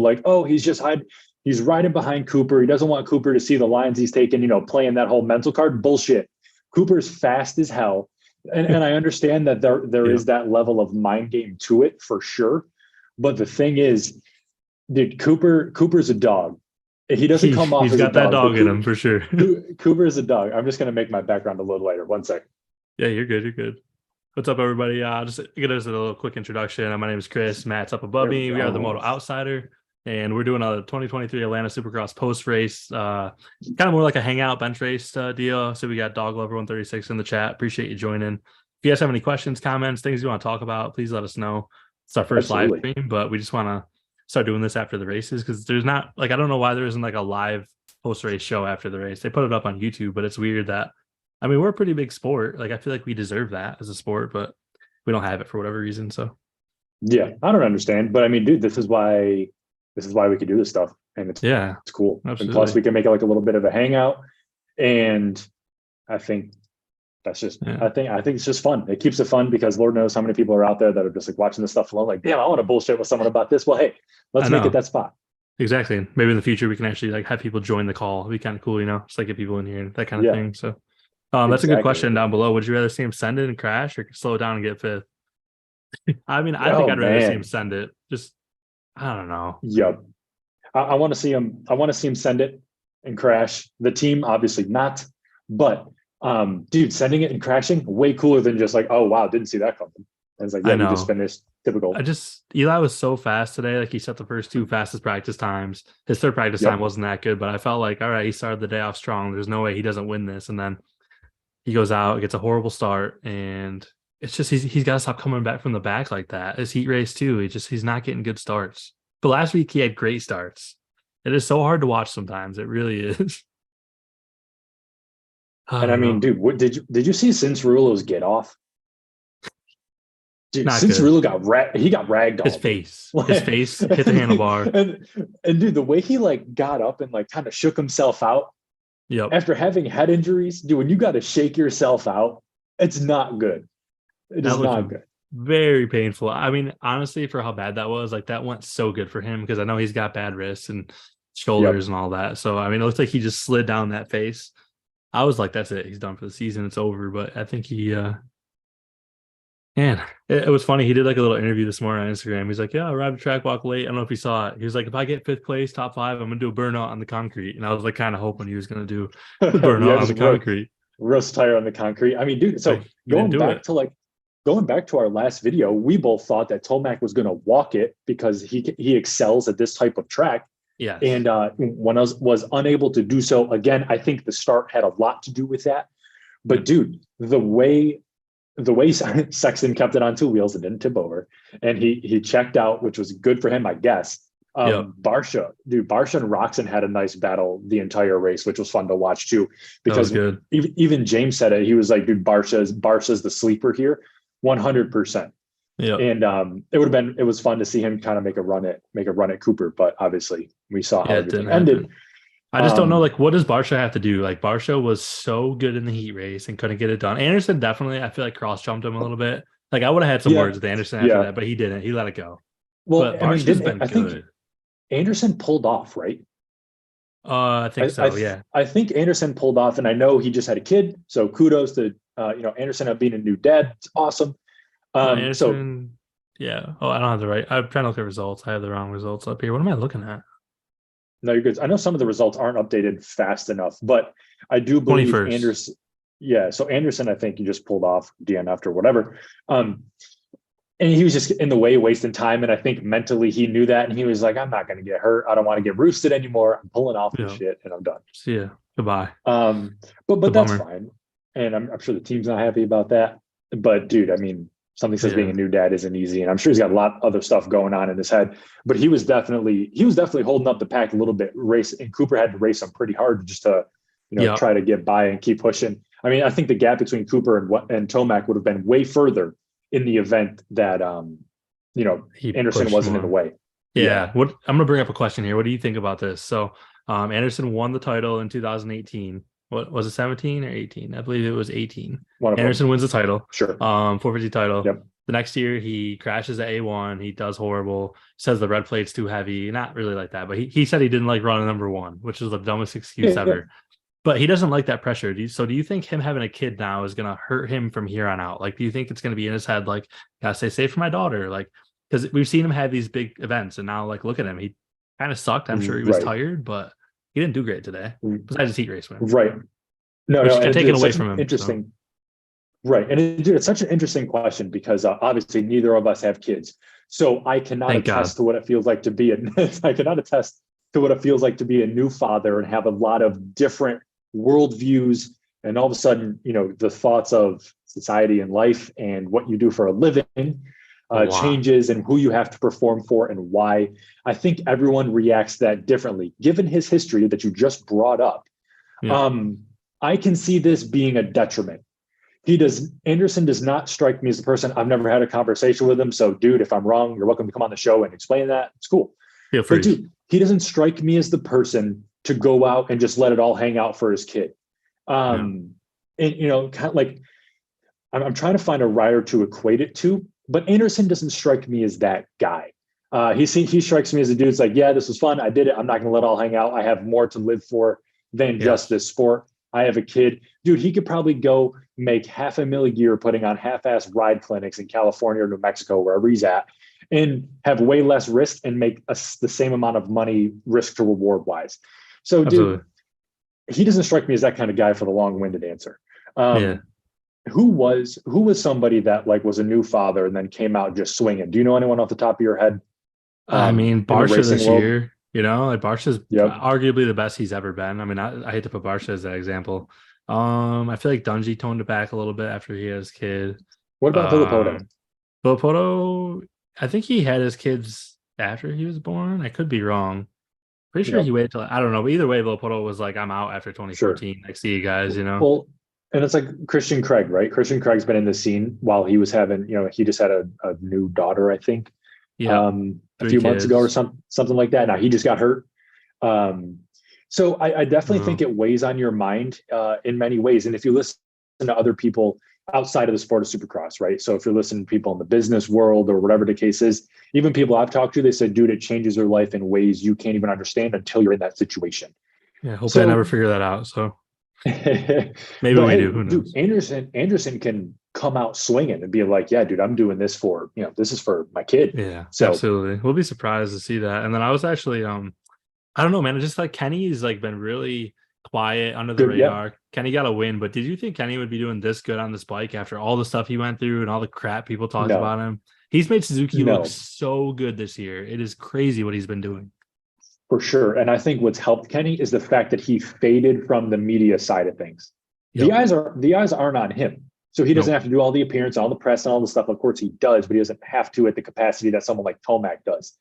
like, oh, he's riding behind Cooper. He doesn't want Cooper to see the lines he's taking, playing that whole mental card. Bullshit. Cooper's fast as hell. And I understand that there is that level of mind game to it for sure. But the thing is, dude, Cooper's a dog. He doesn't come off He's as a got that dog in him for sure. Cooper is a dog. I'm just going to make my background a little later. One second. Yeah, you're good. You're good. What's up, everybody? Just get us a little quick introduction. My name is Chris. Matt's up above me. We are the Moto Outsider, and we're doing a 2023 Atlanta Supercross post race, kind of more like a hangout bench race deal. So we got Dog Lover 136 in the chat. Appreciate you joining. If you guys have any questions, comments, things you want to talk about, please let us know. It's our first live stream, but we just want to start doing this after the races because there's not I don't know why there isn't like a live post race show after the race. They put it up on YouTube, but it's weird that. I mean, we're a pretty big sport. Like, I feel like we deserve that as a sport, but we don't have it for whatever reason. So, yeah, I don't understand. But I mean, dude, this is why we can do this stuff. And it's cool. Absolutely. And plus we can make it like a little bit of a hangout. And I think that's just, I think it's just fun. It keeps it fun because Lord knows how many people are out there that are just like watching this stuff alone. Like, damn, I want to bullshit with someone about this. Well, hey, let's make it that spot. Exactly. Maybe in the future we can actually like have people join the call. It'd be kind of cool, just like get people in here and that kind of thing. So. That's a good question down below. Would you rather see him send it and crash or slow it down and get fifth? I mean, I think I'd rather see him send it. Just, I don't know. Yep. I want to see him. I want to see him send it and crash. The team, obviously not. But, dude, sending it and crashing, way cooler than just like, oh, wow, didn't see that coming. And it's like, yeah, you just finished. Typical. Eli was so fast today. Like, he set the first two fastest practice times. His third practice time wasn't that good, but I felt like, all right, he started the day off strong. There's no way he doesn't win this. And then he goes out, gets a horrible start, and it's just he's got to stop coming back from the back like that. His heat race too, he's not getting good starts. But last week he had great starts. It is so hard to watch sometimes. It really is. And I mean, dude, did you see Cincerillo's get off? Dude, Cincerillo got ragged. His face hit the handlebar, and dude, the way he like got up and like kind of shook himself out. Yep. After having head injuries, dude, when you got to shake yourself out, it's not good. It is not good. Very painful. I mean, honestly, for how bad that was, like that went so good for him because I know he's got bad wrists and shoulders and all that. So, I mean, it looks like he just slid down that face. I was like, that's it. He's done for the season. It's over. But I think he, man, it was funny. He did like a little interview this morning on Instagram. He's like, yeah, I arrived at track walk late. I don't know if you saw it. He was like, if I get fifth place, top 5, I'm going to do a burnout on the concrete. And I was like, kind of hoping he was going to do the burnout on the concrete. Roast tire on the concrete. I mean, dude, so going back to our last video, we both thought that Tomac was going to walk it because he excels at this type of track. Yeah. And when I was unable to do so, again, I think the start had a lot to do with that. But dude, the way Sexton kept it on 2 wheels and didn't tip over, and he checked out, which was good for him, I guess. Barsha and Roczen had a nice battle the entire race, which was fun to watch too, because even James said it. He was like, dude, Barsha's the sleeper here, 100%. Yeah. And it was fun to see him kind of make a run at Cooper, but obviously we saw how it ended. I just don't know, like, what does Barsha have to do? Like, Barsha was so good in the heat race and couldn't get it done. Anderson definitely, I feel like, cross-jumped him a little bit. Like, I would have had some words with Anderson after that, but he didn't. He let it go. Well, but Barsha's been good. Think Anderson pulled off, right? I think so, yeah. I think Anderson pulled off, and I know he just had a kid, so kudos to, Anderson of being a new dad. It's awesome. Anderson, yeah. Oh, I don't have the right. I'm trying to look at results. I have the wrong results up here. What am I looking at? No, you're good. I know some of the results aren't updated fast enough, but I do believe 21st. Anderson. Yeah, so Anderson, I think he just pulled off DNF or whatever. And he was just in the way, wasting time. And I think mentally he knew that, and he was like, "I'm not going to get hurt. I don't want to get roosted anymore. I'm pulling off this shit, and I'm done." See ya. Goodbye. But that's fine, and I'm sure the team's not happy about that. But dude, I mean, something says being a new dad isn't easy, and I'm sure he's got a lot of other stuff going on in his head. But he was definitely holding up the pack a little bit. And Cooper had to race him pretty hard just to, try to get by and keep pushing. I mean, I think the gap between Cooper and Tomac would have been way further in the event that Anderson wasn't in the way. Yeah. I'm going to bring up a question here. What do you think about this? So Anderson won the title in 2018. What was it, 17 or 18? I believe it was 18. Anderson wins the title. Sure. 450 title. Yep. The next year, he crashes at A1. He does horrible. Says the red plate's too heavy. Not really like that, but he said he didn't like running number one, which is the dumbest excuse Yeah. ever. But he doesn't like that pressure. Do you think him having a kid now is going to hurt him from here on out? Like, do you think it's going to be in his head, like, gotta stay safe for my daughter? Like, because we've seen him have these big events, and now, like, look at him. He kind of sucked. I'm sure he was Right. tired, but he didn't do great today. Besides his heat race win, Right. No, which no, got and taken it's away such from an him. interesting, right? And it's such an interesting question because obviously neither of us have kids, so I cannot Thank attest God. to what it feels like to be I cannot attest to what it feels like to be a new father and have a lot of different worldviews, and all of a sudden, the thoughts of society and life and what you do for a living changes, and who you have to perform for and why. I think everyone reacts that differently. Given his history that you just brought up, Yeah. I can see this being a detriment. Anderson does not strike me as a person. I've never had a conversation with him. So, dude, if I'm wrong, you're welcome to come on the show and explain that. It's cool. Feel free. But dude, he doesn't strike me as the person to go out and just let it all hang out for his kid. And kind of like I'm trying to find a rider to equate it to, but Anderson doesn't strike me as that guy. He strikes me as a dude. It's like, yeah, this was fun. I did it. I'm not going to let it all hang out. I have more to live for than just this sport. I have a kid. Dude, he could probably go make $500,000 a year putting on half-ass ride clinics in California or New Mexico, wherever he's at, and have way less risk and make the same amount of money risk to reward wise. So, dude, he doesn't strike me as that kind of guy for the long-winded answer. Who was somebody that like was a new father and then came out just swinging? Do you know anyone off the top of your head? I mean, Barsha this year, like Barsha's arguably the best he's ever been. I mean, I hate to put Barsha as that example. I feel like Dungey toned it back a little bit after he had his kid. What about Villopoto? Villopoto, I think he had his kids after he was born. I could be wrong. Pretty sure he waited till, I don't know. But either way, Villopoto was like, I'm out after 2014. Sure. I see you guys, Well, and it's like Christian Craig, right? Christian Craig's been in the scene while he was having, he just had a new daughter, I think. Yeah. A few months ago or something like that. Now he just got hurt. So I definitely think it weighs on your mind in many ways. And if you listen to other people outside of the sport of Supercross, right? So if you're listening to people in the business world or whatever the case is, even people I've talked to, they said, dude, it changes your life in ways you can't even understand until you're in that situation. Yeah, hopefully I never figure that out. So maybe we do. Who knows? Dude, Anderson can come out swinging and be like, yeah, dude, I'm doing this for, this is for my kid. Yeah, so absolutely. We'll be surprised to see that. And then I was actually, I don't know, man. It's just like Kenny's like been really quiet under the radar. Yeah. Kenny got a win, but did you think Kenny would be doing this good on this bike after all the stuff he went through and all the crap people talked about him? He's made Suzuki look so good this year. It is crazy what he's been doing. For sure. And I think what's helped Kenny is the fact that he faded from the media side of things. Yep. The eyes aren't on him. So he doesn't have to do all the appearance, all the press, and all the stuff. Of course he does, but he doesn't have to at the capacity that someone like Tomac does.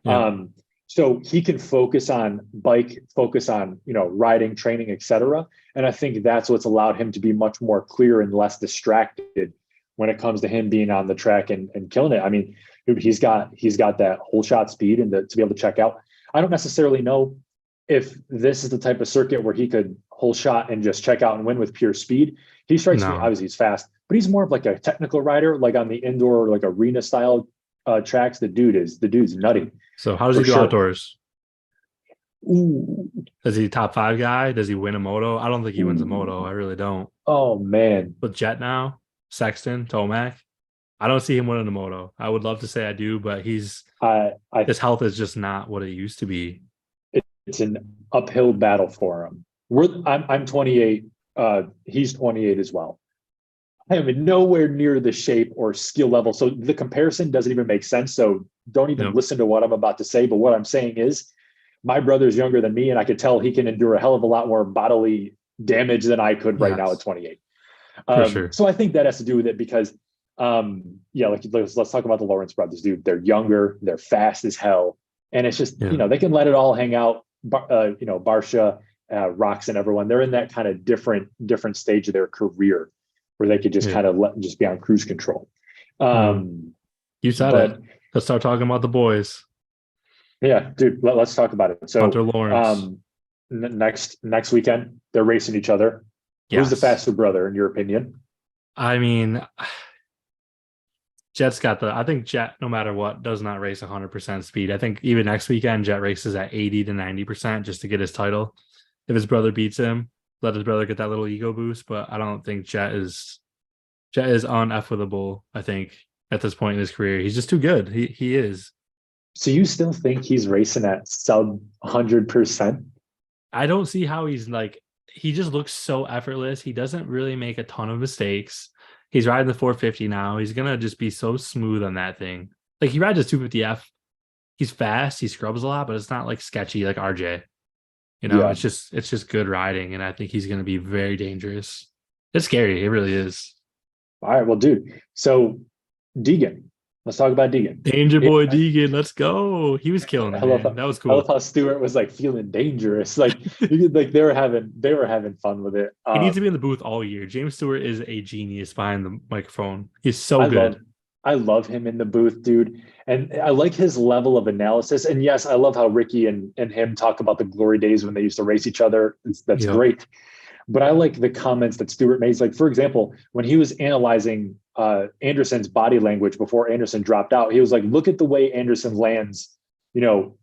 Yeah. So he can focus on bike, focus on, riding, training, etc. And I think that's what's allowed him to be much more clear and less distracted when it comes to him being on the track and killing it. I mean, dude, he's got that whole shot speed and to be able to check out. I don't necessarily know if this is the type of circuit where he could whole shot and just check out and win with pure speed. He strikes me, obviously he's fast, but he's more of like a technical rider, like on the indoor, like arena style tracks. The dude's nutty. So how does he do outdoors? Ooh. Is he top 5 guy? Does he win a moto? I don't think he wins a moto. I really don't. Oh man. With Jet now, Sexton, Tomac. I don't see him winning a moto. I would love to say I do, but his health is just not what it used to be. It's an uphill battle for him. I'm 28. He's 28 as well. I am nowhere near the shape or skill level. So the comparison doesn't even make sense. So don't even listen to what I'm about to say. But what I'm saying is my brother's younger than me, and I could tell he can endure a hell of a lot more bodily damage than I could right now at 28. For sure. So I think that has to do with it because, let's talk about the Lawrence brothers, dude. They're younger, they're fast as hell. And it's just, they can let it all hang out. Barsha, Roczen, everyone, they're in that kind of different stage of their career where they could just kind of just be on cruise control. You said it. Let's start talking about the boys. Yeah, dude, let's talk about it. So Hunter Lawrence. Next weekend, they're racing each other. Yes. Who's the faster brother, in your opinion? I mean, Jet's got I think Jet, no matter what, does not race 100% speed. I think even next weekend, Jet races at 80 to 90% just to get his title. If his brother beats him, let his brother get that little ego boost. But I don't think Jet is uneffable, I think, at this point in his career. He's just too good. He is. So you still think he's racing at sub 100%? I don't see how he just looks so effortless. He doesn't really make a ton of mistakes. He's riding the 450 now. He's going to just be so smooth on that thing. Like, he rides a 250F. He's fast. He scrubs a lot, but it's not like sketchy like RJ. It's just good riding. And I think he's going to be very dangerous. It's scary. It really is. All right. Well, dude. So Deegan, let's talk about Deegan. Danger boy Deegan. Let's go. He was killing it. That was cool. I love how Stewart was like feeling dangerous. Like, like they were having fun with it. He needs to be in the booth all year. James Stewart is a genius behind the microphone. He's so good. I love him in the booth, dude. And I like his level of analysis. And yes, I love how Ricky and him talk about the glory days when they used to race each other. That's great. But I like the comments that Stewart made. Like, for example, when he was analyzing Anderson's body language before Anderson dropped out, he was like, look at the way Anderson lands,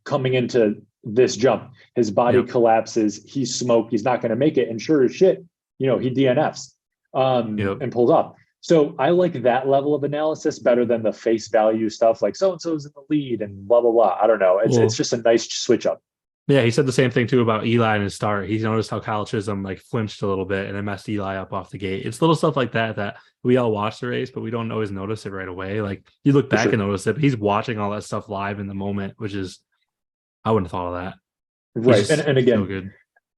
coming into this jump. His body collapses. He's smoked. He's not going to make it. And sure as shit, he DNFs and pulls off. So I like that level of analysis better than the face value stuff like so-and-so's in the lead and blah, blah, blah. I don't know. It's just a nice switch up. Yeah, he said the same thing too about Eli and his start. He's noticed how Kyle Chisholm flinched a little bit and it messed Eli up off the gate. It's little stuff like that we all watch the race, but we don't always notice it right away. Like, you look back and notice it, but he's watching all that stuff live in the moment, which is, I wouldn't have thought of that. Right. And again, so good.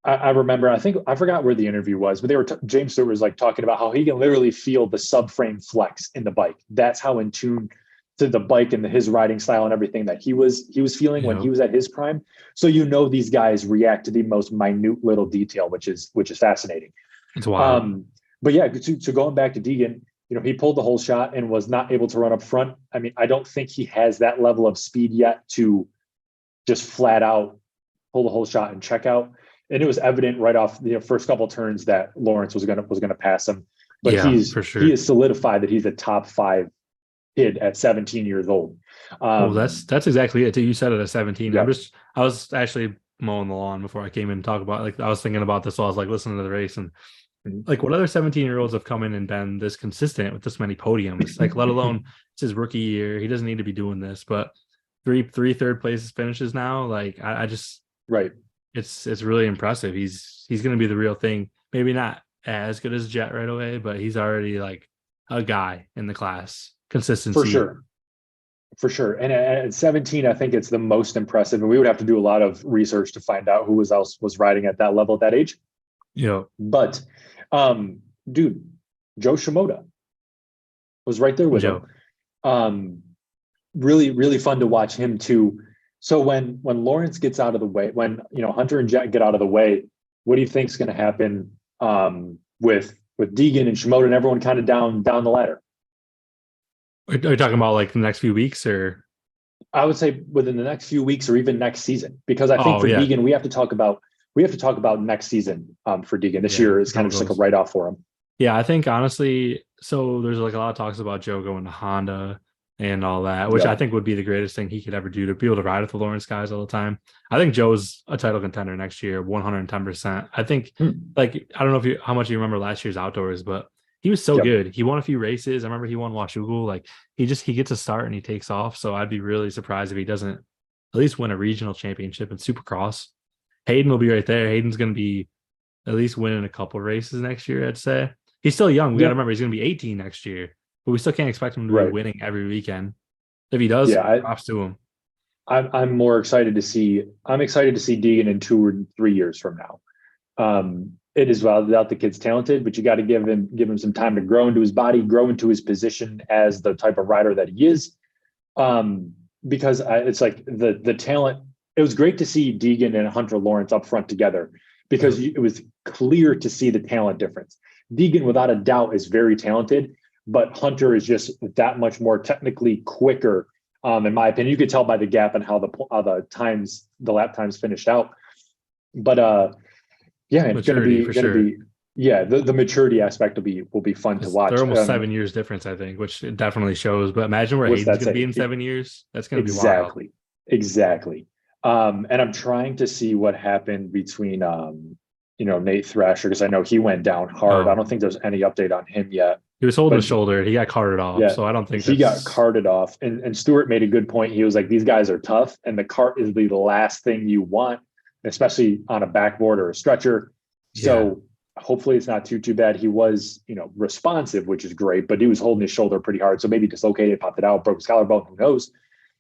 I remember, I forgot where the interview was, but James Stewart was talking about how he can literally feel the subframe flex in the bike. That's how in tune to the bike and his riding style and everything that he was feeling when he was at his prime. So these guys react to the most minute little detail, which is fascinating. It's wild. But yeah, so going back to Deegan, he pulled the whole shot and was not able to run up front. I mean, I don't think he has that level of speed yet to just flat out pull the whole shot and check out. And it was evident right off the first couple of turns that Lawrence was gonna pass him. But he is solidified that he's a top 5 kid at 17 years old. That's exactly it. You said it at 17. Yeah. I was actually mowing the lawn before I came in and talk about I was thinking about this while I was listening to the race, and what other 17-year-olds have come in and been this consistent with this many podiums? Let alone it's his rookie year. He doesn't need to be doing this, but three third places finishes now. I just it's really impressive. He's going to be the real thing. Maybe not as good as Jet right away, but he's already a guy in the class. Consistency. For sure. And at 17, I think it's the most impressive. And we would have to do a lot of research to find out who else was riding at that level at that age. But dude, Joe Shimoda was right there with him. Really, really fun to watch him too. So when Lawrence gets out of the way, when Hunter and Jet get out of the way, what do you think is going to happen with Deegan and Shimoda and everyone kind of down the ladder? Are you talking about the next few weeks, or? I would say within the next few weeks or even next season, because I think Deegan, we have to talk about next season for Deegan. This year is kind of just a write-off for him. Yeah, I think honestly, so there's a lot of talks about Joe going to Honda and all that, which I think would be the greatest thing he could ever do, to be able to ride with the Lawrence guys all the time. I think Joe's a title contender next year, 110%. I think I don't know how much you remember last year's outdoors, but he was so good. He won a few races. I remember he won Washougal. He gets a start and he takes off. So I'd be really surprised if he doesn't at least win a regional championship in Supercross. Haiden will be right there. Hayden's going to be at least winning a couple races next year, I'd say. He's still young. We got to remember he's going to be 18 next year, but we still can't expect him to be winning every weekend. If he does, props to him. I'm excited to see Deegan in 2 or 3 years from now. It is without the kid's talented, but you got to give him some time to grow into his body, grow into his position as the type of rider that he is. Because it's the talent. It was great to see Deegan and Hunter Lawrence up front together, because it was clear to see the talent difference. Deegan, without a doubt, is very talented, but Hunter is just that much more technically quicker. In my opinion, you could tell by the gap and how the lap times finished out. But it's going to be Yeah, the maturity aspect will be fun to 'Cause they're watch. almost 7 years difference, I think, which it definitely shows. But imagine where What's Hayden's that going to be say? in 7 years. That's going to be wild. Exactly. Exactly. And I'm trying to see what happened between Nate Thrasher, because I know he went down hard. I Oh, don't think there's any update on him yet. he was holding But the shoulder. He got carted off. yeah, So I don't think he got that's, carted off. And Stewart made a good point. He was like, these guys are tough, and the cart is the last thing you want, especially on a backboard or a stretcher. yeah. So hopefully it's not too bad. He was, responsive, which is great, but he was holding his shoulder pretty hard. So maybe dislocated, popped it out, broke his collarbone, who knows?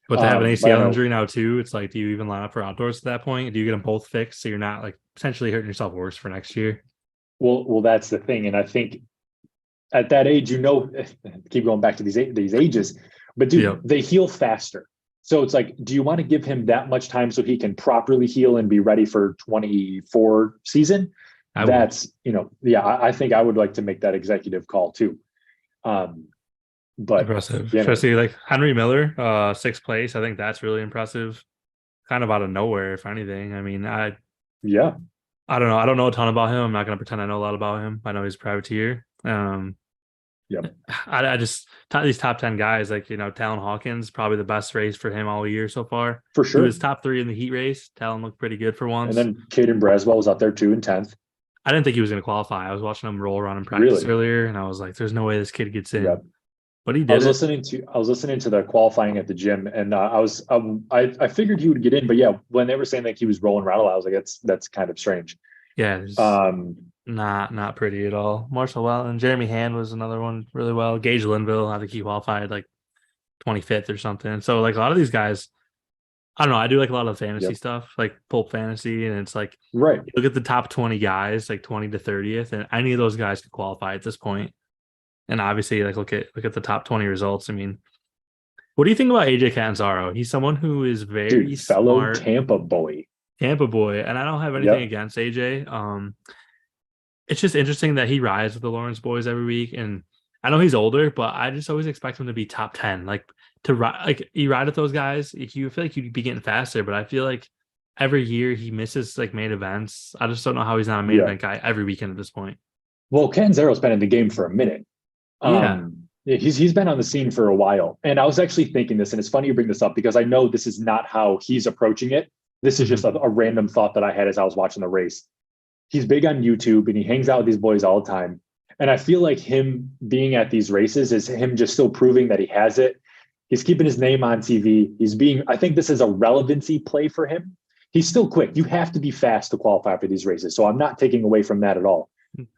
But to have an But I ACL know, injury now too, it's like, do you even line up for outdoors at that point? Do you get them both fixed so you're not like potentially hurting yourself worse for next year? well, that's the thing. And I think at that age, keep going back to these ages, but dude, Yep. they heal faster. So it's like, do you want to give him that much time so he can properly heal and be ready for 24 season? I would. That's, yeah, I think I would like to make that executive call too. Um, but Impressive. you know, Especially like Henry Miller, sixth place. I think that's really impressive. Kind of out of nowhere, if anything. I mean, yeah, I don't know. I don't know a ton about him. I'm not gonna pretend I know a lot about him. I know he's a privateer. yep, I just these top 10 guys, like Talon Hawkins, probably the best race for him all year so far. for He was sure. top three in the heat race. Talon looked pretty good for And once. then Caden Braswell was out there too in 10th. I didn't think he was going to qualify. I was watching him roll around in practice Really? earlier, and I was like, "There's no way this kid gets Yep. in," but he I did was it. listening to the qualifying at the gym, and I figured he would get in, but yeah, when they were saying that he was rolling around a lot, I was like, that's kind of strange. Yeah, it's Um, not pretty at all. Marshall Well and Jeremy Hand was another one really well. Gage Linville, I think he qualified like 25th or something. So like a lot of these guys, I don't know. I do like a lot of fantasy yep, stuff, like Pulp Fantasy, and it's like right. you look at the top 20 guys, like 20 to 30th, and any of those guys could qualify at this point. And obviously, like look at the top 20 results. I mean, what do you think about AJ Catanzaro? He's someone who is very Dude, fellow smart, Tampa boy. Tampa boy, and I don't have anything Yep. against AJ. It's just interesting that he rides with the Lawrence boys every week, and I know he's older, but I just always expect him to be top 10. Like to ride, like you ride with those guys, you feel like you'd be getting faster, but I feel like every year he misses like main events. I just don't know how he's not a main Yeah. event guy every weekend at this point. Well, Canzaro's been in the game for a minute. Yeah. Yeah, he's been on the scene for a while, and I was actually thinking this, and it's funny you bring this up because I know this is not how he's approaching it. This is just Mhm. a random thought that I had as I was watching the race. He's big on YouTube and he hangs out with these boys all the time. And I feel like him being at these races is him just still proving that he has it. He's keeping his name on TV. I think this is a relevancy play for him. He's still quick. You have to be fast to qualify for these races. So I'm not taking away from that at all.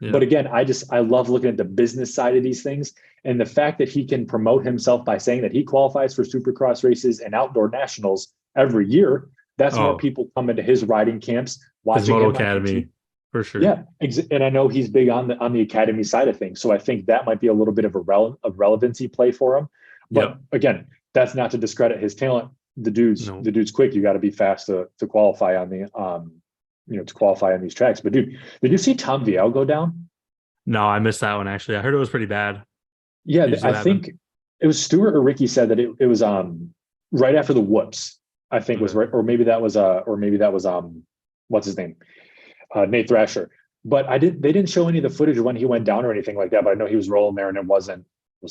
Yeah. But again, I love looking at the business side of these things. And the fact that he can promote himself by saying that he qualifies for Supercross races and outdoor nationals every year, that's more Oh, people come into his riding camps, his watching Moto him on YouTube. Academy for sure. Yeah, and I know he's big on the academy side of things, so I think that might be a little bit of a relevancy play for him. But Yep. again, that's not to discredit his talent. No. The dude's quick. You got to be fast to qualify on the to qualify on these tracks. But dude, did you see Tom Viel go down? No, I missed that one actually. I heard it was pretty bad. Yeah, Did you see I what happened? think it was Stewart or Ricky said that it was right after the whoops. I think was Okay. right, or maybe that was what's his name, Nate Thrasher. But they didn't show any of the footage of when he went down or anything like that. But I know he was rolling there, and was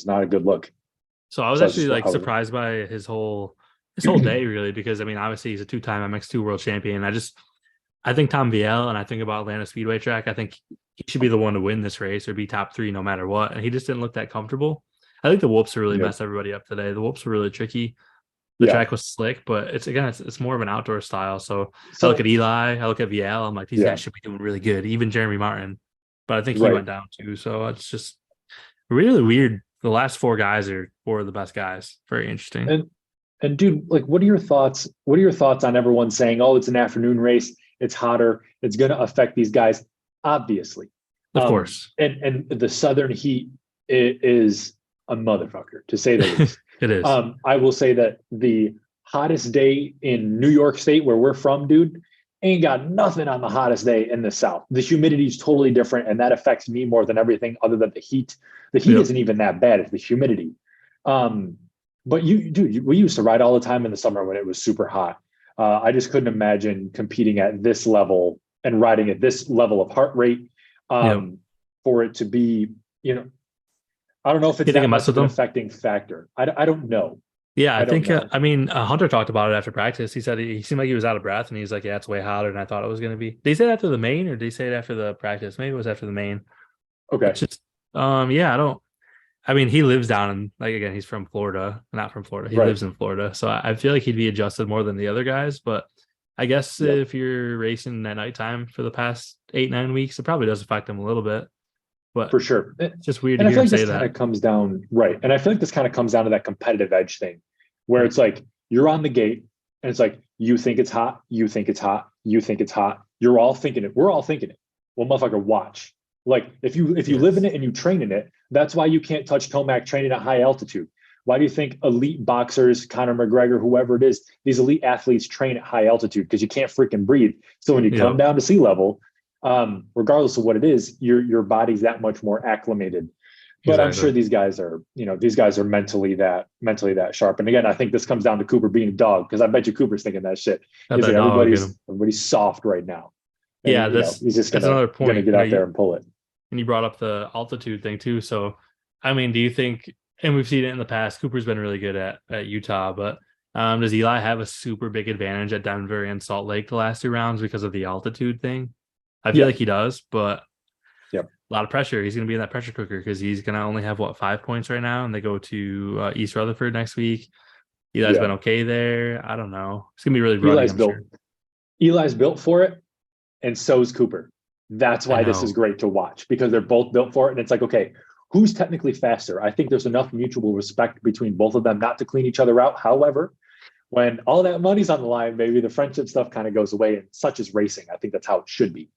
not a good look. So I was So I was actually just like I was, surprised by his whole day really, because I mean obviously he's a two-time MX2 world champion. I think Tom Viel, and I think about Atlanta Speedway track. I think he should be the one to win this race or be top three no matter what. And he just didn't look that comfortable. I think the whoops really yep, messed everybody up today. The whoops were really tricky. The yeah. track was slick, but it's more of an outdoor style. So I look So at Eli, I look at Viel, I'm like, these yeah, guys should be doing really good. Even Jeremy Martin. But I think he right. went down too. So it's just really weird. The last four guys are four of the best guys. Very interesting. And dude, like, what are your thoughts? What are your thoughts on everyone saying, "Oh, it's an afternoon race. It's hotter. It's going to affect these guys"? Obviously, Of course. and the Southern heat is a motherfucker, to say the least. It is. I will say that the hottest day in New York State, where we're from, dude, ain't got nothing on the hottest day in the South. The humidity is totally different, and that affects me more than everything other than the heat. The heat Yep. isn't even that bad. It's the humidity. But we used to ride all the time in the summer when it was super hot. I just couldn't imagine competing at this level and riding at this level of heart rate. Yep. for it to be, I don't know if it's Getting that a mess much of with an them. affecting factor. I don't know. Yeah, I I don't think. know. Hunter talked about it after practice. He said he seemed like he was out of breath, and he's like, "Yeah, it's way hotter than I thought it was going to be." Did he say it after the main, or did he say it after the practice? Maybe it was after the main. But Okay. just, yeah, I don't. I mean, he lives down in, like, again, he's from Florida, not from Florida. He Right. lives in Florida, so I feel like he'd be adjusted more than the other guys. But I guess Yep. if you're racing at nighttime for the past 8-9 weeks, it probably does affect him a little bit. But For sure. it's just weird to And I hear feel him like this say kind that. of comes down, right. And I feel like this kind of comes down to that competitive edge thing where Yeah. it's like you're on the gate and it's like you think it's hot, you think it's hot, you think it's hot. You're all thinking it. We're all thinking it. Well, motherfucker, watch. Like if you live in Yes. it and you train in it, that's why you can't touch Tomac training at high altitude. Why do you think elite boxers, Conor McGregor, whoever it is, these elite athletes train at high altitude? Because you can't freaking breathe. So when you come Yep. down to sea level, regardless of what it is, your body's that much more acclimated. But I'm sure Exactly. these guys are mentally that sharp. And again, I think this comes down to Cooper being a dog, because I bet you Cooper's thinking that shit. Got He's that like, dog in him. everybody's soft right now, and Yeah, he's just that's gonna another gonna point. get out there and pull it. And you brought up the altitude thing too. So, I mean, do you think? And we've seen it in the past. Cooper's been really good at Utah, but does Eli have a super big advantage at Denver and Salt Lake the last 2 rounds because of the altitude thing? I feel Yeah, like he does, but yeah, a lot of pressure. He's going to be in that pressure cooker because he's going to only have 5 points right now, and they go to East Rutherford next week. Eli's yeah. been okay there. I don't know. It's going to be really ruddy, Eli's I'm built. sure. Eli's built for it, and so's Cooper. That's I why this is know. great to watch, because they're both built for it. And it's like, okay, who's technically faster? I think there's enough mutual respect between both of them not to clean each other out. However, when all that money's on the line, maybe the friendship stuff kind of goes away, and such is racing. I think that's how it should be.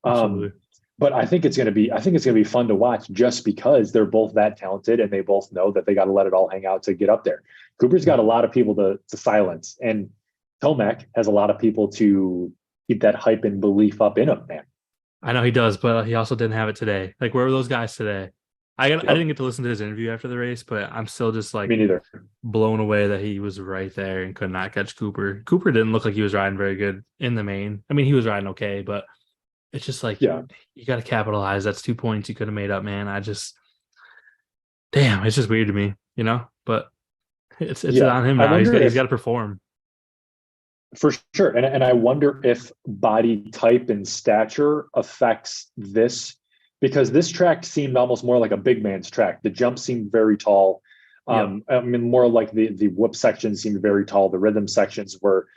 Um, Absolutely. but I think it's gonna be fun to watch, just because they're both that talented and they both know that they got to let it all hang out to get up there. Cooper's got a lot of people to silence, and Tomac has a lot of people to keep that hype and belief up in him, man. I know he does, but he also didn't have it today. Like, where were those guys today? I Yep. didn't get to listen to his interview after the race, but I'm still just Me like neither. blown away that he was right there and could not catch Cooper. Cooper didn't look like he was riding very good in the main. I mean, he was riding okay, but it's just like Yeah. you got to capitalize. That's 2 points you could have made up, man. Damn, it's just weird to me. But it's Yeah. on him I now. wonder He's got if, to perform. for sure, and I wonder if body type and stature affects this, because this track seemed almost more like a big man's track. The jump seemed very tall. Yep. I mean, more like the whoop section seemed very tall. The rhythm sections were.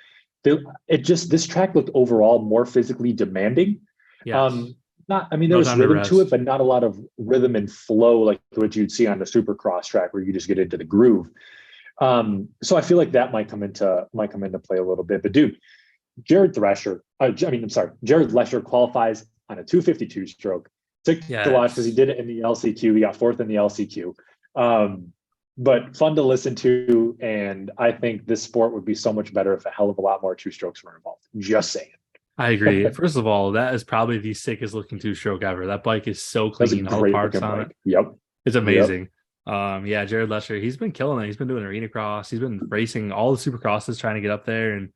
This track looked overall more physically demanding. Yes. Um, not, I mean, there No was time to rhythm to it, rest. but not a lot of rhythm and flow like what you'd see on the Supercross track, where you just get into the groove. So I feel like that might come into play a little bit. But dude, I'm sorry, Jared Lesher qualifies on a 252 stroke. Sick to watch because he Yes. did it in the LCQ. He got fourth in the LCQ. But fun to listen to, and I think this sport would be so much better if a hell of a lot more two strokes were involved. Just saying. I agree. First of all, that is probably the sickest looking two-stroke ever. That bike is so That's a clean. All the great parts looking on it. bike. Yep. It's Yep. amazing. Yeah, Jared Lesher, he's been killing it. He's been doing arena cross. He's been racing all the supercrosses trying to get up there. And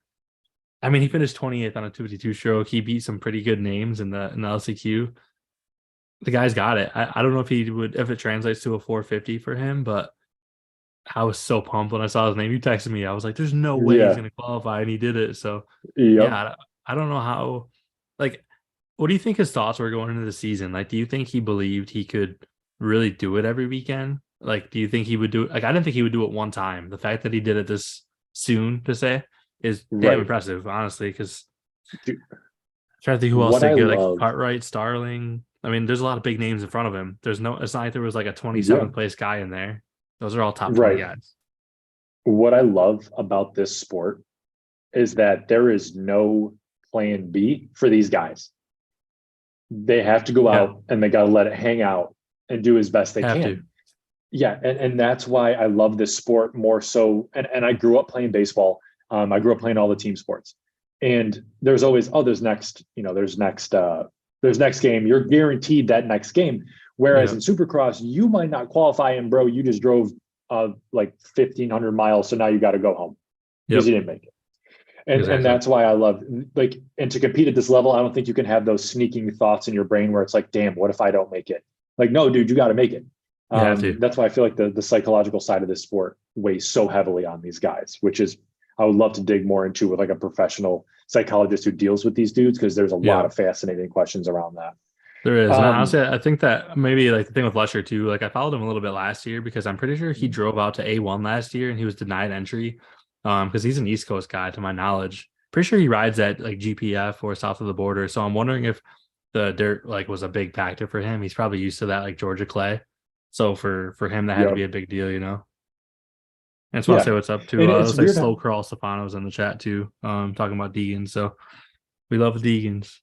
I mean, he finished 28th on a 252 stroke. He beat some pretty good names in the LCQ. The guy's got it. I don't know if it translates to a 450 for him, but I was so pumped when I saw his name. You texted me. I was like, there's no way he's Yeah. gonna qualify, and he did it. So Yep. yeah, I don't know how, like, what do you think his thoughts were going into the season? Like, do you think he believed he could really do it every weekend? Like, do you think he would do it? Like, I didn't think he would do it one time. The fact that he did it this soon to say is damn Right. impressive, honestly, because Dude, trying to think who else what did I good, like love. Cartwright, Starling. I mean, there's a lot of big names in front of him. It's not like there was like a Yeah. 27th place guy in there. Those are all top 20 Right. guys. What I love about this sport is that there is no plan B for these guys. They have to go Yeah, out and they got to let it hang out and do as best they have to. can. Yeah, and that's why I love this sport more so. And I grew up playing baseball. I grew up playing all the team sports. And there's always, there's next game. You're guaranteed that next game. Whereas Yeah, in Supercross, you might not qualify, and bro, you just drove like 1,500 miles, so now you got to go home because yep, you didn't make it. And exactly. that's why I love, like, and to compete at this level, I don't think you can have those sneaking thoughts in your brain where it's like, damn, what if I don't make it? Like, no, dude, you got to make it. You have to. That's why I feel like the psychological side of this sport weighs so heavily on these guys, which is I would love to dig more into with like a professional psychologist who deals with these dudes, because there's a lot of fascinating questions around that. There is. And honestly, I think that maybe like the thing with Lusher too, like I followed him a little bit last year because I'm pretty sure he drove out to A1 last year and he was denied entry because he's an East Coast guy to my knowledge. Pretty sure he rides at like GPF or south of the border. So I'm wondering if the dirt like was a big factor for him. He's probably used to that like Georgia clay. So for him, that had to be a big deal, you know. And just want to say what's up to let's say Slow Crawl Stefano's in the chat too, talking about Deegan. So we love the Deegans.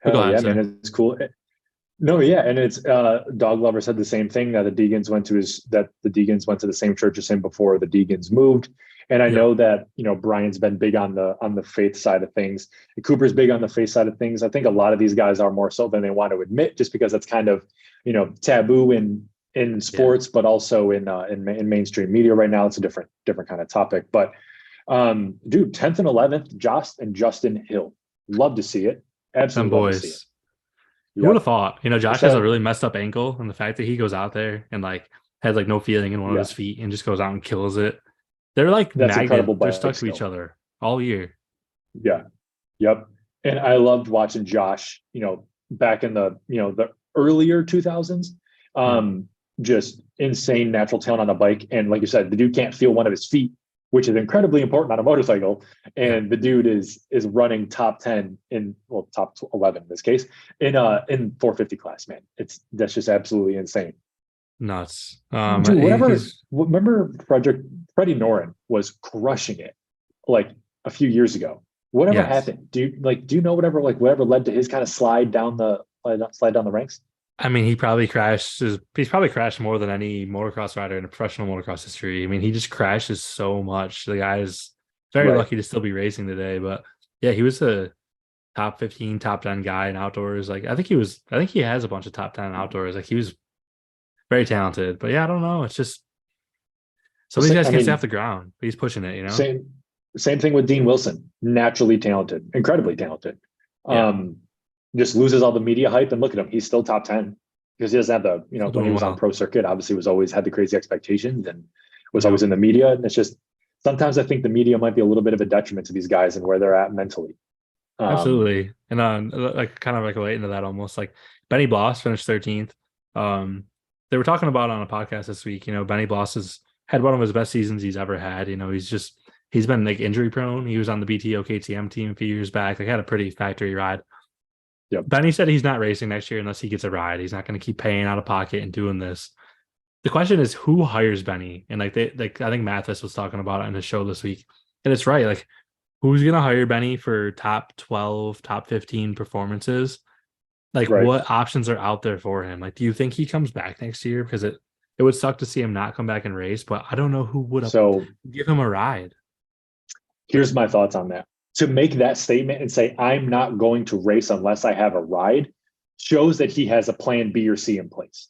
Yeah, man, it's cool. No, yeah, and it's Dog Lover said the same thing, that the Deegans went to the same church as him before the Deegans moved. And I know that, you know, Brian's been big on the faith side of things. Cooper's big on the faith side of things. I think a lot of these guys are more so than they want to admit, just because that's kind of, you know, taboo in sports, but also in mainstream media right now. It's a different kind of topic. But dude, 10th and 11th, Jost and Justin Hill. Love to see it. Absolutely love to see it. Who would have thought? You know, Josh has a really messed up ankle, and the fact that he goes out there and like has like no feeling in one of his feet and just goes out and kills it. They're like magnet. They're stuck to each other all year. Yeah. Yep. And I loved watching Josh, you know, back in the earlier 2000s. Just insane natural talent on a bike. And like you said, the dude can't feel one of his feet, which is incredibly important on a motorcycle. And the dude is running top 10 top 11 in this case in 450 class, man. That's just absolutely insane. Nuts. Dude, remember Freddie Noren was crushing it like a few years ago. Whatever happened? Do you know whatever led to his kind of slide down the ranks? I mean, he's probably crashed more than any motocross rider in professional motocross history. I mean, he just crashes so much. The guy is very lucky to still be racing today. But yeah, he was a top 15, top 10 guy in outdoors. Like I think he has a bunch of top 10 in outdoors. Like he was very talented. But yeah, I don't know. It's just some of these guys can't stay off the ground, but he's pushing it, you know? Same thing with Dean Wilson. Naturally talented, incredibly talented. Just loses all the media hype, and look at him. He's still top 10 because he doesn't have the, you know, when he was on pro circuit, obviously was always had the crazy expectations and was always in the media. And it's just, sometimes I think the media might be a little bit of a detriment to these guys and where they're at mentally. Absolutely. And like kind of like relate into that almost, like Benny Bloss finished 13th. They were talking about on a podcast this week, you know, Benny Bloss has had one of his best seasons he's ever had. You know, he's been like injury prone. He was on the BTO KTM team a few years back. Like had a pretty factory ride. Yep. Benny said he's not racing next year unless he gets a ride. He's not going to keep paying out of pocket and doing this. The question is, who hires Benny? And I think Mathis was talking about it on his show this week. And it's right. Like, who's going to hire Benny for top 12, top 15 performances? Like, what options are out there for him? Like, do you think he comes back next year? Because it would suck to see him not come back and race, but I don't know who would give him a ride. Here's my thoughts on that. To make that statement and say, I'm not going to race unless I have a ride, shows that he has a plan B or C in place.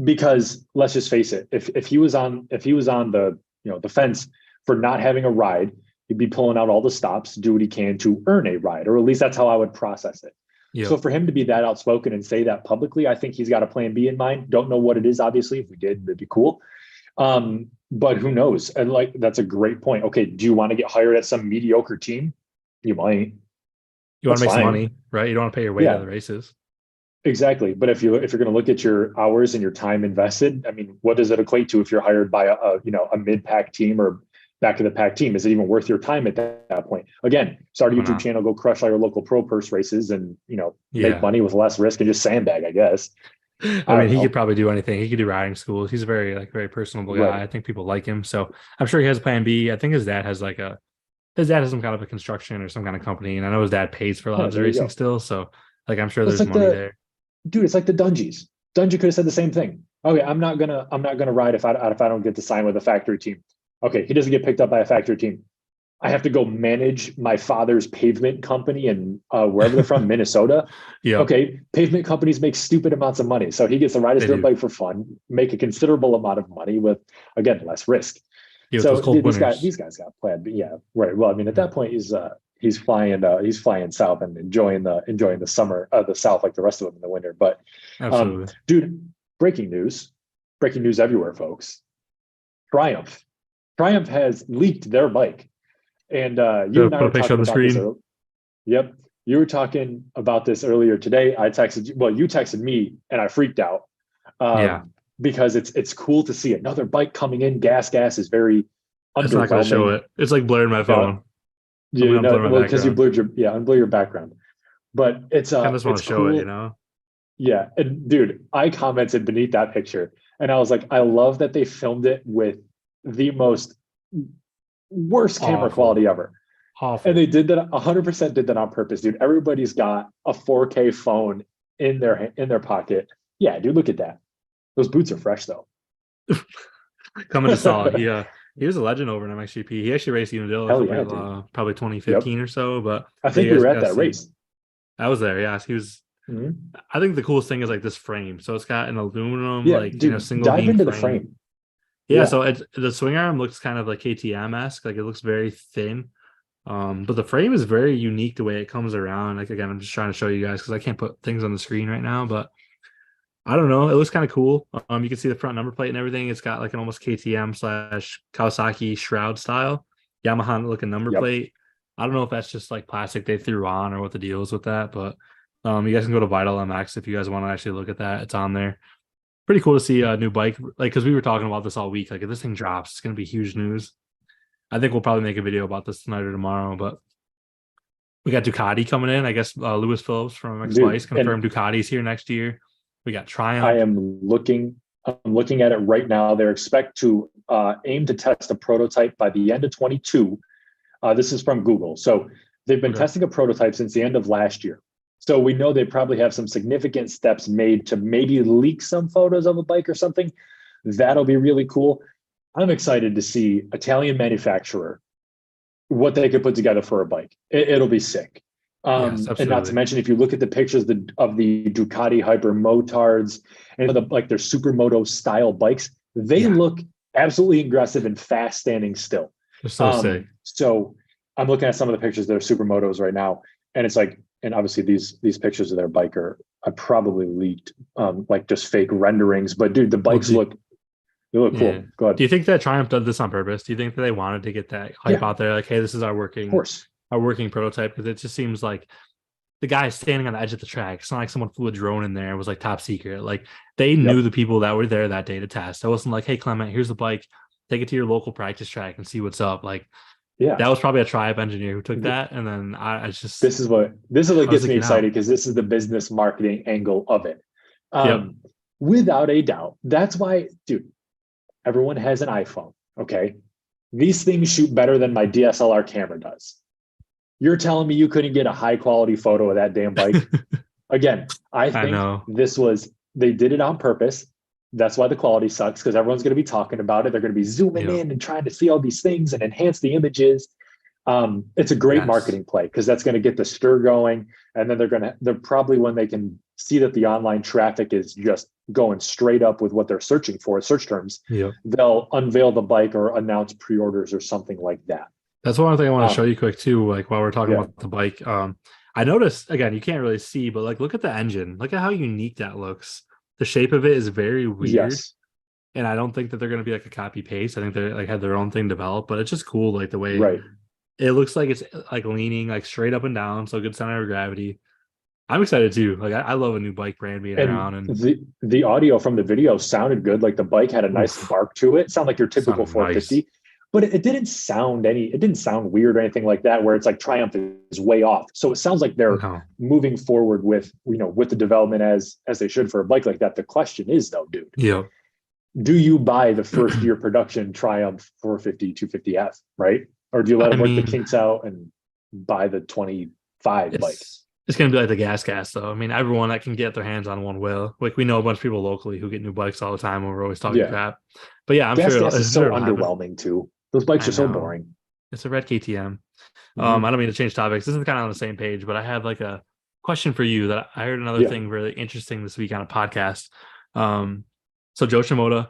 Because let's just face it, if he was on the, you know, the fence for not having a ride, he'd be pulling out all the stops to do what he can to earn a ride, or at least that's how I would process it. Yep. So for him to be that outspoken and say that publicly, I think he's got a plan B in mind. Don't know what it is, obviously. If we did, it'd be cool. But who knows? And like, that's a great point. Okay, do you want to get hired at some mediocre team? You might. You want to make some money, right? You don't want to pay your way to the races. Exactly. But if you're going to look at your hours and your time invested, I mean, what does it equate to if you're hired by a mid-pack team or back of the pack team? Is it even worth your time at that point? Again, start a YouTube channel, go crush all your local pro purse races and, you know, make money with less risk and just sandbag, I guess. I mean, he could probably do anything. He could do riding schools. He's a very personable guy. I think people like him. So I'm sure he has a plan B. I think his dad has some kind of a construction or some kind of company. And I know his dad pays for a lot of his racing still. So like, I'm sure there's money there. Dude, it's like the Dungies. Dungy could have said the same thing. Okay, I'm not gonna ride if I don't get to sign with a factory team. Okay, he doesn't get picked up by a factory team. I have to go manage my father's pavement company in wherever they're from, Minnesota. Yeah. Okay, pavement companies make stupid amounts of money, so he gets to ride his dirt bike for fun, make a considerable amount of money with, again, less risk. So these guys got planned. But yeah, right. Well, I mean, at that point, he's flying south and enjoying the summer of the South like the rest of them in the winter. But Absolutely. dude, breaking news everywhere, folks. Triumph has leaked their bike. And you and I Put a were picture on talking the about this. screen. Yep. You were talking about this earlier today. You texted me and I freaked out. Yeah. Because it's cool to see another bike coming in. Gas is very It's not going to show underwhelming. it. It's like blurring my phone. Because you blurred your background. But I just want it's to show cool. it, you know? Yeah. And dude, I commented beneath that picture and I was like, I love that they filmed it with the worst camera quality ever. Awful. And they did that 100% did that on purpose, dude. Everybody's got a 4K phone in their pocket. Yeah, dude, look at that. Those boots are fresh though. Coming to solid. He was a legend over in MXGP. He actually raced Unadilla probably 2015 or so. But I think we were at that race. I was there. Yeah, he was. Mm-hmm. I think the coolest thing is like this frame. So it's got an aluminum, single dive beam into the frame. Yeah, so the swing arm looks kind of like KTM-esque. Like it looks very thin. But the frame is very unique the way it comes around. Like again, I'm just trying to show you guys because I can't put things on the screen right now, but I don't know. It looks kind of cool. You can see the front number plate and everything. It's got like an almost KTM/Kawasaki shroud style Yamaha looking number plate. I don't know if that's just like plastic they threw on or what the deal is with that, but you guys can go to Vital MX if you guys want to actually look at that. It's on there. Pretty cool to see a new bike. Like, because we were talking about this all week. Like, if this thing drops, it's going to be huge news. I think we'll probably make a video about this tonight or tomorrow, but we got Ducati coming in. I guess Lewis Phillips from MX Vice confirmed Ducati's here next year. We got Triumph. I'm looking at it right now. They expect to aim to test a prototype by the end of 22. This is from Google. So they've been testing a prototype since the end of last year. So we know they probably have some significant steps made to maybe leak some photos of a bike or something. That'll be really cool. I'm excited to see Italian manufacturer, what they could put together for a bike. It'll be sick. Yes, and not to mention, if you look at the pictures of the Ducati Hyper Motards and their supermoto style bikes, they look absolutely aggressive and fast standing still. They're so sick. So I'm looking at some of the pictures of their supermotos right now, and it's like, and obviously these pictures of their bike are probably leaked, like just fake renderings. But dude, the bikes look cool. Go ahead. Do you think that Triumph did this on purpose? Do you think that they wanted to get that hype out there? Like, hey, this is our working prototype, because it just seems like the guy standing on the edge of the track. It's not like someone flew a drone in there and was like top secret. Like they knew the people that were there that day to test. It wasn't like, hey, Clement, here's the bike. Take it to your local practice track and see what's up. Like, that was probably a Triumph engineer who took that. And then this is what gets me excited, because this is the business marketing angle of it. Without a doubt. That's why, dude, everyone has an iPhone. Okay. These things shoot better than my DSLR camera does. You're telling me you couldn't get a high quality photo of that damn bike? Again, I think they did it on purpose. That's why the quality sucks, because everyone's going to be talking about it. They're going to be zooming in and trying to see all these things and enhance the images. It's a great marketing play, because that's going to get the stir going. And then they're probably, when they can see that the online traffic is just going straight up with what they're searching for, search terms, they'll unveil the bike or announce pre-orders or something like that. That's one thing I want to show you quick too. Like while we're talking about the bike, I noticed, again, you can't really see, but like, look at the engine. Look at how unique that looks. The shape of it is very weird. And I don't think that they're going to be like a copy paste. I think they like had their own thing developed, but it's just cool. Like the way it looks like it's like leaning like straight up and down. So good center of gravity. I'm excited too. Like I love a new bike brand being around. And the audio from the video sounded good. Like the bike had a nice bark to it. Sound like your typical 450. Nice. But it didn't sound weird or anything like that, where it's like Triumph is way off. So it sounds like they're moving forward with the development as they should for a bike like that. The question is though, dude, do you buy the first year production Triumph 450, 250F, right? Or do you let them work the kinks out and buy the 25 bike? It's going to be like the gas though. I mean, everyone that can get their hands on one will. Like we know a bunch of people locally who get new bikes all the time, and we're always talking crap. But yeah, I'm gas sure gas is so underwhelming too. Those bikes are so boring. It's a red KTM. I don't mean to change topics. This is kind of on the same page, but I have like a question for you that I heard another thing really interesting this week on a podcast. So Joe Shimoda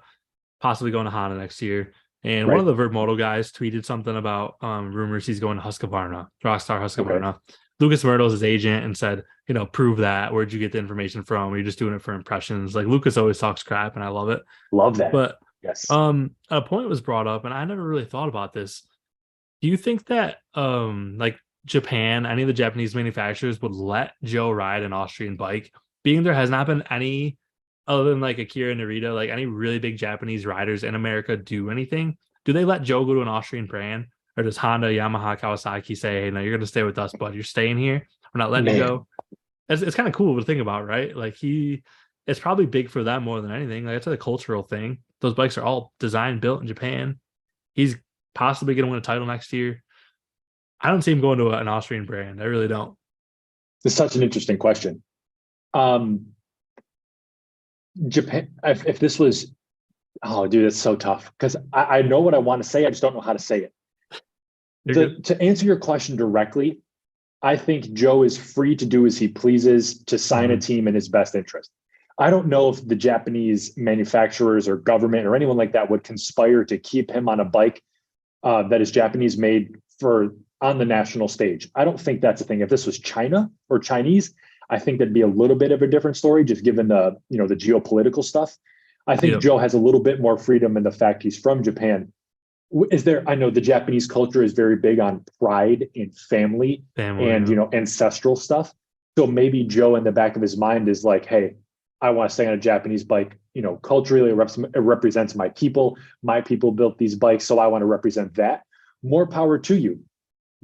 possibly going to Honda next year. And one of the Vert Moto guys tweeted something about rumors he's going to Husqvarna, Rockstar Husqvarna. Okay. Lucas Myrtle's his agent and said, prove that. Where'd you get the information from? Or you're just doing it for impressions. Like Lucas always talks crap, and I love it. Love that. But yes, a point was brought up, and I never really thought about this. Do you think that like Japan, any of the Japanese manufacturers would let Joe ride an Austrian bike, being there has not been any other than like Akira Narita, like any really big Japanese riders in America do anything? Do they let Joe go to an Austrian brand? Or does Honda, Yamaha, Kawasaki say, hey, no, you're going to stay with us, bud. You're staying here. We're not letting you go. It's kind of cool to think about, right? Like it's probably big for them more than anything. Like it's a cultural thing. Those bikes are all designed, built in Japan. He's possibly going to win a title next year. I don't see him going to an Austrian brand. I really don't. It's such an interesting question. Japan, if this was, oh, dude, it's so tough because I know what I want to say. I just don't know how to say it. To answer your question directly, I think Joe is free to do as he pleases to sign a team in his best interest. I don't know if the Japanese manufacturers or government or anyone like that would conspire to keep him on a bike that is Japanese made for on the national stage. I don't think that's a thing. If this was China or Chinese, I think that'd be a little bit of a different story, just given the geopolitical stuff. I think Joe has a little bit more freedom in the fact he's from Japan. I know the Japanese culture is very big on pride and family and, ancestral stuff. So maybe Joe in the back of his mind is like, hey, I want to stay on a Japanese bike. Culturally, it represents my people. My people built these bikes, so I want to represent that. More power to you.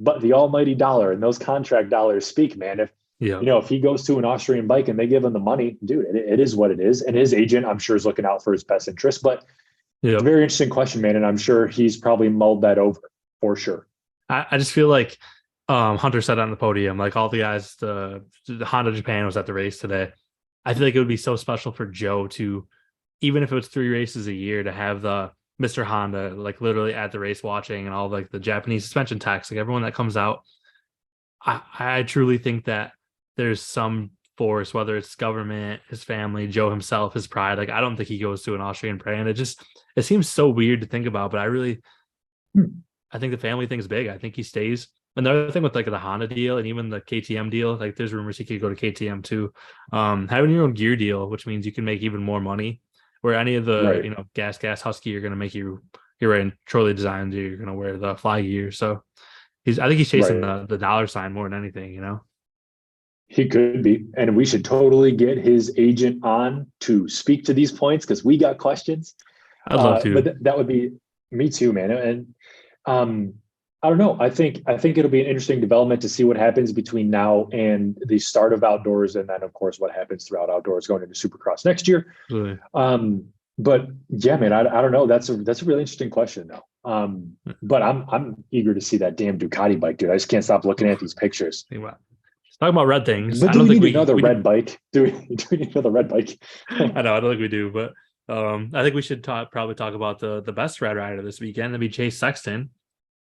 But the almighty dollar and those contract dollars speak, man. If he goes to an Austrian bike and they give him the money, dude, it is what it is. And his agent, I'm sure, is looking out for his best interest. But it's a very interesting question, man. And I'm sure he's probably mulled that over for sure. I just feel like Hunter said on the podium, like all the guys, the Honda Japan was at the race today. I feel like it would be so special for Joe to, even if it was 3 races a year, to have the Mr. Honda, like literally at the race watching and all like the Japanese suspension techs, like everyone that comes out. I truly think that there's some force, whether it's government, his family, Joe himself, his pride. Like, I don't think he goes to an Austrian brand. It seems so weird to think about, but I think the family thing's big. I think he stays. And the other thing with like the Honda deal and even the KTM deal, like there's rumors he could go to KTM too. Having your own gear deal, which means you can make even more money, where any of the, gas Husky, you're going to make you're wearing Trolley designs, you're going to wear the fly gear. So I think he's chasing the dollar sign more than anything, He could be. And we should totally get his agent on to speak to these points because we got questions. I'd love to. But that would be me too, man. And I don't know. I think it'll be an interesting development to see what happens between now and the start of outdoors. And then, of course, what happens throughout outdoors going into Supercross next year. Really? But yeah, man, I don't know. That's a really interesting question though. But I'm eager to see that damn Ducati bike, dude. I just can't stop looking at these pictures. Talking about red things. But do we need another red bike? Do we need another red bike? I don't think we do, but I think we should probably talk about the best red rider this weekend. That'd be Chase Sexton.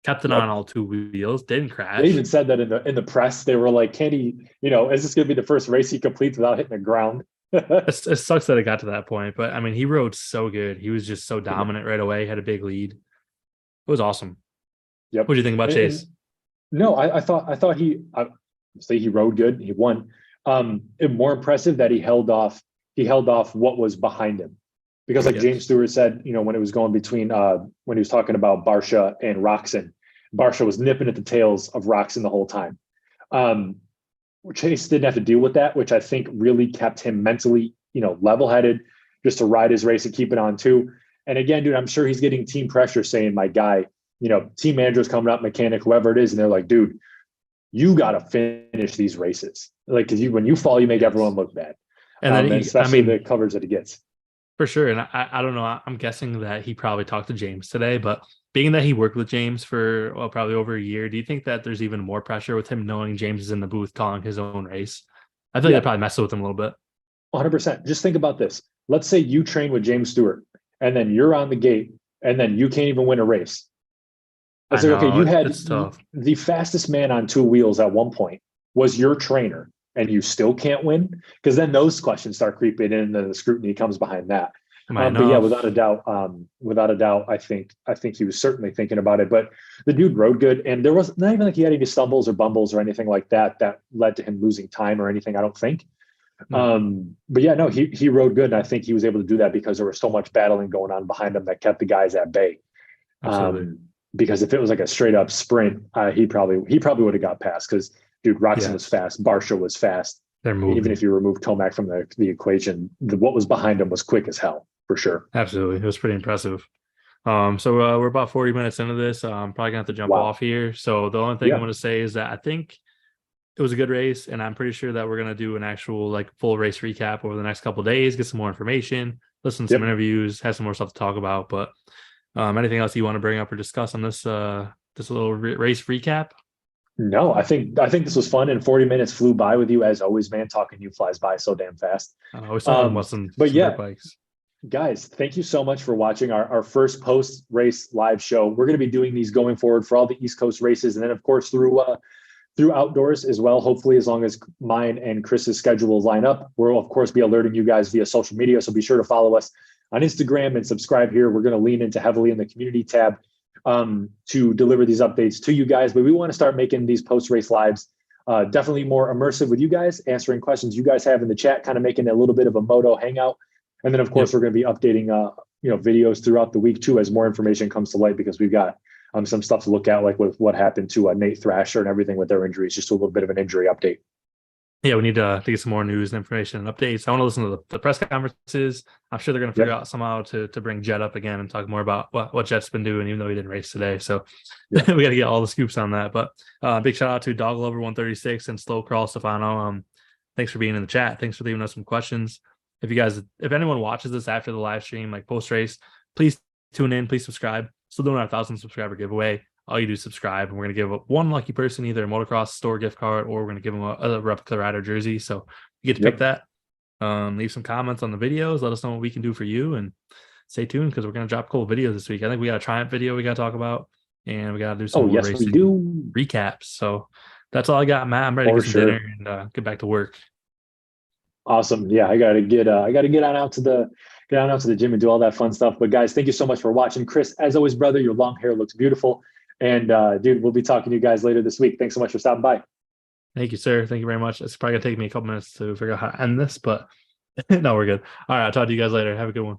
Kept it on all 2 wheels, didn't crash. They even said that in the press. They were like, can he, is this going to be the first race he completes without hitting the ground? It sucks that it got to that point, but I mean, he rode so good. He was just so dominant right away. Had a big lead. It was awesome. Yep. What do you think about Chase? No, I thought he rode good. He won. More impressive that he held off what was behind him. Because like James Stewart said, when it was going between when he was talking about Barsha and Roczen, Barsha was nipping at the tails of Roczen the whole time. Chase didn't have to deal with that, which I think really kept him mentally, level-headed, just to ride his race and keep it on too. And again, dude, I'm sure he's getting team pressure saying, my guy, team manager's coming up, mechanic, whoever it is, and they're like, dude, you got to finish these races. Like, because when you fall, you make everyone look bad. And then especially the coverage that he gets. For sure. And I don't know. I'm guessing that he probably talked to James today, but being that he worked with James for probably over a year, do you think that there's even more pressure with him knowing James is in the booth calling his own race? I feel like that probably messes with him a little bit. 100%. Just think about this. Let's say you train with James Stewart and then you're on the gate and then you can't even win a race. It's like, okay, you had the fastest man on 2 wheels at one point was your trainer. And you still can't win? Because then those questions start creeping in and the scrutiny comes behind that. Might But yeah, enough. without a doubt, I think he was certainly thinking about it. But the dude rode good, and there was not even like he had any stumbles or bumbles or anything like that that led to him losing time or anything. I don't think. No, But yeah, no, he rode good, and I think he was able to do that because there was so much battling going on behind him that kept the guys at bay. absolutely. Because if it was like a straight up sprint, he probably would have got past because dude, Roczen was Yes, fast, Barsha was fast. they're Even moving. if you remove Tomac from the equation, what was behind him was quick as hell for sure. Absolutely. It was pretty impressive. So we're about 40 minutes into this. I'm probably gonna have to jump Wow. off here. So the only thing I'm Yeah. gonna say is that I think it was a good race, and I'm pretty sure that we're gonna do an actual like full race recap over the next couple of days, get some more information, listen to some Yep. interviews, have some more stuff to talk about. But anything else you want to bring up or discuss on this little race recap? No, I think this was fun, and 40 minutes flew by with you as always, man. Talking to you flies by so damn fast. We still talking about But some dirt yeah, bikes. guys, thank you so much for watching our first post race live show. We're going to be doing these going forward for all the East Coast races, and then of course through outdoors as well. Hopefully, as long as mine and Chris's schedule line up, we'll of course be alerting you guys via social media. So be sure to follow us on Instagram and subscribe here. We're going to lean into heavily in the community tab to deliver these updates to you guys. But we want to start making these post race lives definitely more immersive with you guys, answering questions you guys have in the chat, kind of making it a little bit of a moto hangout. And then of course Yep. we're going to be updating videos throughout the week too as more information comes to light, because we've got some stuff to look at, like with what happened to Nate Thrasher and everything with their injuries. Just a little bit of an injury update. Yeah, we need to get some more news and information and updates. I want to listen to the press conferences. I'm sure they're going to figure Yep. out somehow to bring Jet up again and talk more about what Jet's been doing, even though he didn't race today. So Yeah. we got to get all the scoops on that. But big shout out to Dog Lover 136 and Slow Crawl Stefano. Thanks for being in the chat. Thanks for leaving us some questions. If anyone watches this after the live stream, like post race, please tune in. Please subscribe. Still doing our 1,000 subscriber giveaway. All you do is subscribe, and we're going to give one lucky person either a motocross store gift card, or we're going to give them a replica rider jersey. So you get to pick that. Leave some comments on the videos. Let us know what we can do for you, and stay tuned because we're going to drop cool videos this week. I think we got a Triumph video we got to talk about, and we got to do some more Yes, racing we do. recaps. So that's all I got, Matt. I'm ready to get some dinner and get back to work. Awesome. Yeah, I gotta get on out to the gym and do all that fun stuff. But guys, thank you so much for watching. Chris, as always, brother, your long hair looks beautiful. And dude, we'll be talking to you guys later this week. Thanks so much for stopping by. Thank you, sir. Thank you very much. It's probably gonna take me a couple minutes to figure out how to end this, but no, we're good. All right, I'll talk to you guys later. Have a good one.